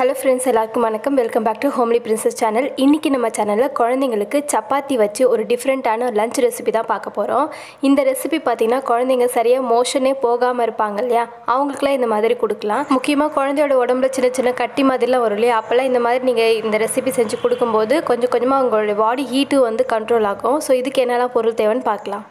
Hello friends, எல்லாருக்கும் வணக்கம். Welcome back to Homely Princess channel. இன்றைக்கி நம்ம சேனலில் குழந்தைங்களுக்கு சப்பாத்தி வச்சு ஒரு டிஃப்ரெண்ட்டான லஞ்ச் ரெசிபி தான் பார்க்க போகிறோம். இந்த ரெசிபி பார்த்திங்கன்னா குழந்தைங்க சரியாக மோஷனே போகாமல் இருப்பாங்க இல்லையா, அவங்களுக்குலாம் இந்த மாதிரி கொடுக்கலாம். முக்கியமாக குழந்தையோட உடம்புல சின்ன சின்ன கட்டி மாதிரிலாம் வரும் இல்லையா, அப்போல்லாம் இந்த மாதிரி நீங்கள் இந்த ரெசிபி செஞ்சு கொடுக்கும்போது கொஞ்சம் கொஞ்சமாக அவங்களுடைய பாடி ஹீட்டு வந்து கண்ட்ரோல் ஆகும். ஸோ இதுக்கு என்னெல்லாம் பொருள் தேவைன்னு பார்க்கலாம்.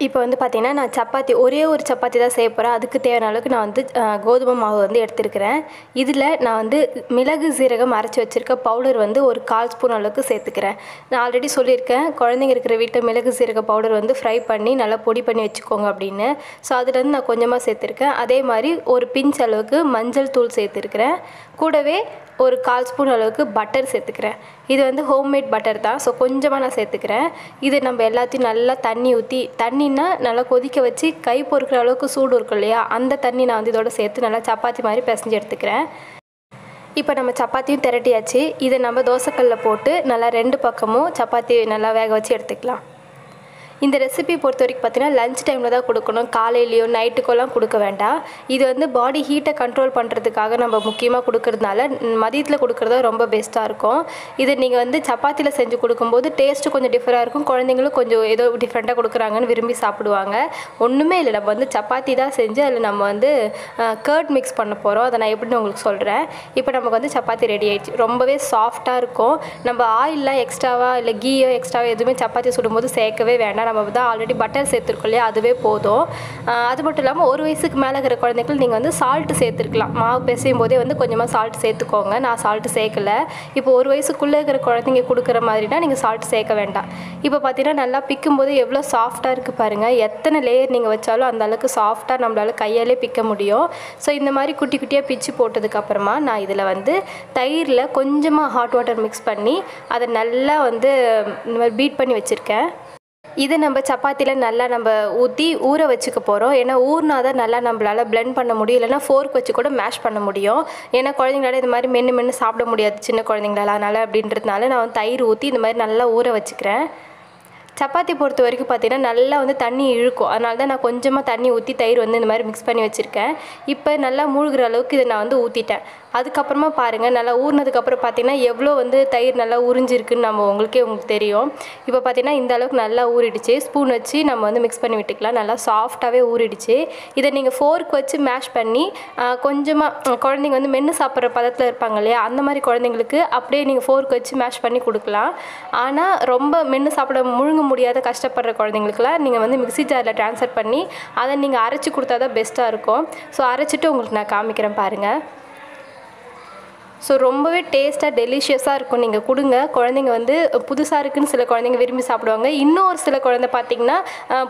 இப்போ வந்து பார்த்திங்கன்னா நான் சப்பாத்தி ஒரே ஒரு சப்பாத்தி தான் செய்ய போகிறேன். அதுக்கு தேவையான அளவுக்கு நான் வந்து கோதுமை மாவு வந்து எடுத்துருக்கிறேன். இதில் நான் வந்து மிளகு சீரகம் அரைச்சி வச்சுருக்க பவுடர் வந்து ஒரு 1/4 ஸ்பூன் அளவுக்கு சேர்த்துக்கிறேன். நான் ஆல்ரெடி சொல்லியிருக்கேன், குழந்தைங்க இருக்கிற வீட்டில் மிளகு சீரக பவுடர் வந்து ஃப்ரை பண்ணி நல்லா பொடி பண்ணி வச்சுக்கோங்க அப்படின்னு. ஸோ அதுலேருந்து நான் கொஞ்சமாக சேர்த்துருக்கேன். அதே மாதிரி ஒரு பிஞ்ச் அளவுக்கு மஞ்சள் தூள் சேர்த்துருக்கிறேன். கூடவே ஒரு 1/4 ஸ்பூன் அளவுக்கு பட்டர் சேர்த்துக்கிறேன். இது வந்து ஹோம்மேட் பட்டர் தான். ஸோ கொஞ்சமாக நான் சேர்த்துக்கிறேன். இது நம்ம எல்லாத்தையும் நல்லா தண்ணி ஊற்றி, தண்ணின்னா நல்லா கொதிக்க வச்சு கை பொறுக்கிற அளவுக்கு சூடு இருக்கும் இல்லையா, அந்த தண்ணி நான் வந்து இதோட சேர்த்து நல்லா சப்பாத்தி மாதிரி பிசைஞ்சு எடுத்துக்கிறேன். இப்போ நம்ம சப்பாத்தியும் திரட்டியாச்சு. இதை நம்ம தோசைக்கல்லில் போட்டு நல்லா 2 பக்கமும் சப்பாத்தி நல்லா வேக வச்சு எடுத்துக்கலாம். இந்த ரெசிபி பொறுத்த வரைக்கும் பார்த்தீங்கன்னா லஞ்ச் டைமில் தான் கொடுக்கணும். காலையிலையோ நைட்டுக்கோலாம் கொடுக்க வேண்டாம். இது வந்து பாடி ஹீட்டை கண்ட்ரோல் பண்ணுறதுக்காக நம்ம முக்கியமாக கொடுக்கறதுனால மதியத்தில் கொடுக்குறது ரொம்ப பெஸ்ட்டாக இருக்கும். இதை நீங்கள் வந்து சப்பாத்தியில் செஞ்சு கொடுக்கும்போது டேஸ்ட்டு கொஞ்சம் டிஃப்ரெண்டாக இருக்கும். குழந்தைங்களும் கொஞ்சம் ஏதோ டிஃப்ரெண்ட்டாக கொடுக்குறாங்கன்னு விரும்பி சாப்பிடுவாங்க. ஒன்றுமே இல்லை, நம்ம வந்து சப்பாத்தி தான் செஞ்சு அதில் நம்ம வந்து கர்ட் மிக்ஸ் பண்ண போகிறோம். அதை நான் எப்படின்னு உங்களுக்கு சொல்கிறேன். இப்போ நமக்கு வந்து சப்பாத்தி ரெடி ஆகிடுச்சு. ரொம்பவே சாஃப்டாக இருக்கும். நம்ம ஆயிலெலாம் எக்ஸ்ட்ராவாக இல்லை கீயோ எக்ஸ்ட்ராவாக எதுவுமே சப்பாத்தி சுடும்போது சேர்க்கவே வேண்டாம். நம்ம தான் ஆல்ரெடி பட்டர் சேர்த்துருக்கோம் இல்லையா, அதுவே போதும். அது மட்டும் இல்லாமல் 1 வயசுக்கு மேலே இருக்கிற குழந்தைகள் நீங்கள் வந்து சால்ட்டு சேர்த்துருக்கலாம். மாவு பிசையும் போதே வந்து கொஞ்சமாக சால்ட் சேர்த்துக்கோங்க. நான் சால்ட்டு சேர்க்கலை. இப்போ 1 வயசுக்குள்ளே இருக்கிற குழந்தைங்க கொடுக்குற மாதிரினா நீங்கள் சால்ட் சேர்க்க வேண்டாம். இப்போ பார்த்தீங்கன்னா நல்லா பிக்கும் போது எவ்வளோ சாஃப்டாக இருக்குது பாருங்கள். எத்தனை லேயர் நீங்கள் வச்சாலும் அந்த அளவுக்கு சாஃப்டாக நம்மளால் கையாலே பிக்க முடியும். ஸோ இந்த மாதிரி குட்டி குட்டியாக பிச்சு போட்டதுக்கப்புறமா நான் இதில் வந்து தயிரில் கொஞ்சமாக ஹாட் வாட்டர் மிக்ஸ் பண்ணி அதை நல்லா வந்து இந்த மாதிரி பீட் பண்ணி வச்சுருக்கேன். இதை நம்ம சப்பாத்தியில் நல்லா நம்ம ஊற்றி ஊற வச்சுக்க போகிறோம். ஏன்னா ஊறினா தான் நல்லா நம்மளால் பிளெண்ட் பண்ண முடியும். இல்லைனா ஃபோர்க் வச்சு கூட மேஷ் பண்ண முடியும். ஏன்னா குழந்தைங்களால இது மாதிரி மென்று சாப்பிட முடியாது சின்ன குழந்தைங்களால. அதனால் அப்படின்றதுனால நான் வந்து தயிர் ஊற்றி இந்த மாதிரி நல்லா ஊற வச்சுக்கிறேன். சப்பாத்தி பொறுத்த வரைக்கும் பார்த்திங்கன்னா நல்லா வந்து தண்ணி இழுக்கும். அதனால தான் நான் கொஞ்சமாக தண்ணி ஊற்றி தயிர் வந்து இந்த மாதிரி மிக்ஸ் பண்ணி வச்சுருக்கேன். இப்போ நல்லா மூழ்கிற அளவுக்கு இதை நான் வந்து ஊற்றிட்டேன். அதுக்கப்புறமா பாருங்கள், நல்லா ஊறினதுக்கப்புறம் பார்த்திங்கன்னா எவ்வளோ வந்து தயிர் நல்லா உறிஞ்சிருக்குன்னு உங்களுக்கு தெரியும். இப்போ பார்த்திங்கன்னா இந்த அளவுக்கு நல்லா ஊறிடுச்சு. ஸ்பூன் வச்சு நம்ம வந்து மிக்ஸ் பண்ணி விட்டுக்கலாம். நல்லா சாஃப்டாகவே ஊறிடுச்சு. இதை நீங்கள் ஃபோர்க் வச்சு மேஷ் பண்ணி கொஞ்சமாக குழந்தைங்க வந்து மென்று சாப்பிட்ற பதத்தில் இருப்பாங்க இல்லையா, அந்த மாதிரி குழந்தைங்களுக்கு அப்படியே நீங்கள் ஃபோர்க் வச்சு மேஷ் பண்ணி கொடுக்கலாம். ஆனால் ரொம்ப மென்று சாப்பிட முழுங்க முடியாத கஷ்டப்படுற குழந்தைங்களுக்குலாம் நீங்கள் வந்து மிக்ஸி ஜாரில் ட்ரான்ஸ்ஃபர் பண்ணி அதை நீங்கள் அரைச்சி கொடுத்தா தான் பெஸ்ட்டாக இருக்கும். ஸோ அரைச்சிட்டு உங்களுக்கு நான் காமிக்கிறேன் பாருங்கள். ஸோ ரொம்பவே டேஸ்ட்டாக டெலிஷியஸாக இருக்கும். நீங்கள் கொடுங்க. குழந்தைங்க வந்து புதுசாக இருக்குதுன்னு சில குழந்தைங்க விரும்பி சாப்பிடுவாங்க. இன்னும் ஒரு சில குழந்தை பார்த்திங்கன்னா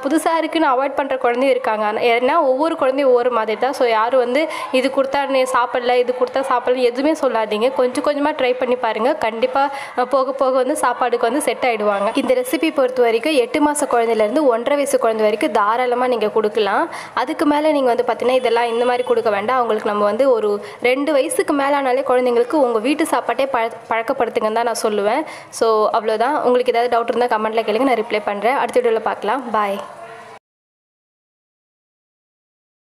புதுசாக இருக்குதுன்னு அவாய்ட் பண்ணுற குழந்தையும் இருக்காங்க. ஏன்னா ஒவ்வொரு குழந்தையும் ஒவ்வொரு மாதிரி தான். ஸோ யாரும் வந்து இது கொடுத்தா நீ சாப்பிடல, இது கொடுத்தா சாப்பிடல எதுவுமே சொல்லாதீங்க. கொஞ்சம் கொஞ்சமாக ட்ரை பண்ணி பாருங்கள். கண்டிப்பாக போக போக வந்து சாப்பாடுக்கு வந்து செட் ஆகிடுவாங்க. இந்த ரெசிபி பொறுத்த வரைக்கும் 8 மாத குழந்தையிலேருந்து 1.5 வயசு குழந்தை வரைக்கும் தாராளமாக நீங்கள் கொடுக்கலாம். அதுக்கு மேலே நீங்கள் வந்து பார்த்திங்கன்னா இதெல்லாம் இந்த மாதிரி கொடுக்க வேண்டாம். அவங்களுக்கு நம்ம வந்து ஒரு 2 வயசுக்கு மேலானாலே குழந்தைங்களுக்கு உங்கள் வீட்டு சாப்பாட்டே பழக்கப்படுத்துங்கன்னு தான் நான் சொல்லுவேன். ஸோ அவ்வளோதான். உங்களுக்கு ஏதாவது டவுட் இருந்தால் கமெண்ட்டில் கேளுங்க, நான் ரிப்ளை பண்ணுறேன். அடுத்த வீடியோவில் பார்க்கலாம். பாய்.